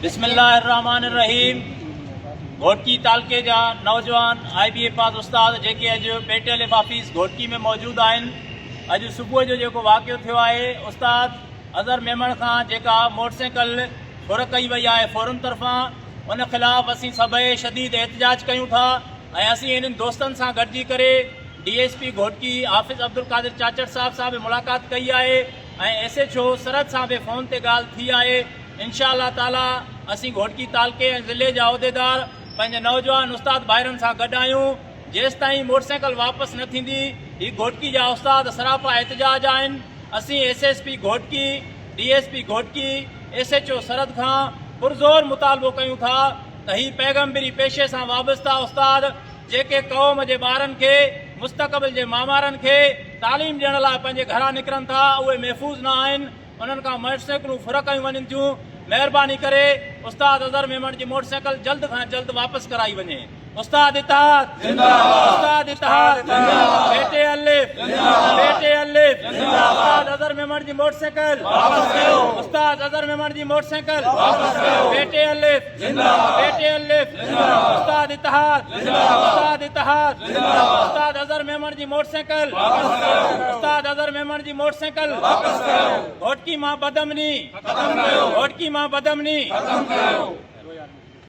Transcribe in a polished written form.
बिस्मिल्लाहिर्रहमानिर्रहीम। घोटकी तालके जा नौजवान IBA पास उस्ताद जेके अॼु पेटीएल ऑफिस घोटकी में मौजूद आहिनि। अॼु सुबुह जो जेको वाक़ियो थियो आहे, उस्ताद अज़हर मेमण खां जेका मोटरसाइकिल फुर कई वई आहे फ़ौरन तरफ़ां, उन ख़िलाफ़ असीं सभई शदीद एहतजाज कयूं था ऐं असीं इन्हनि दोस्तनि सां गॾिजी करे DSP घोटकी हाफ़िज़ अब्दुल क़ादिर चाचड़ साहब मुलाक़ात कई आहे ऐं SHO सरहद सां बि फ़ोन ते ॻाल्हि थी आहे। इंशाअल्लाह ताला असीं घोटकी तालके ऐं ज़िले जा उहिदेदार पंहिंजे नौजवान उस्ताद भाइरनि सां गॾु आहियूं। जेसि ताईं मोटरसाइकिल वापसि न थींदी, हीअ घोटकी जा उस्ताद सरापा एहतजाज आहिनि। असीं SSP Ghotki, DSP Ghotki, SHO सरहद खां पुरज़ोर मुतालबो कयूं था त हीअ पैगम्बरी पेशे सां वाबस्ता उस्ताद जेके क़ौम जे ॿारनि खे, मुस्तक़बिल जे मामारनि खे तालीम ॾियण लाइ पंहिंजे घरां निकिरनि था, उहे महफ़ूज़ न आहिनि। उन्हनि खां मोटरसाइकिलूं फुर कयूं वञनि थियूं। महिरबानी करे उस्ताद अज़हर मेमण जी मोटरसाइकिल जल्द खां जल्द वापसि कराई वञे। उस्ताद इत्तेहाद जिंदाबाद, उस्ताद इत्तेहाद जिंदाबाद, बेटे अलिफ जिंदाबाद, बेटे अलिफ जिंदाबाद। उस्ताद अज़हर मेमण जी मोटरसाइकिल वापस कयो, उस्ताद अज़हर मेमण जी मोटरसाइकिल वापस कयो, बेटे अलिफ जिंदाबाद, बेटे अलिफ जिंदाबाद। उस्ताद इत्तेहाद जिंदाबाद, उस्ताद इत्तेहाद जिंदाबाद। उस्ताद अज़हर मेमण जी मोटरसाइकिल वापस कयो, उस्ताद अज़हर मेमण जी मोटरसाइकिल वापस कयो। घोटकी मां बदअमनी खत्म कयो, घोटकी मां बदअमनी खत्म कयो।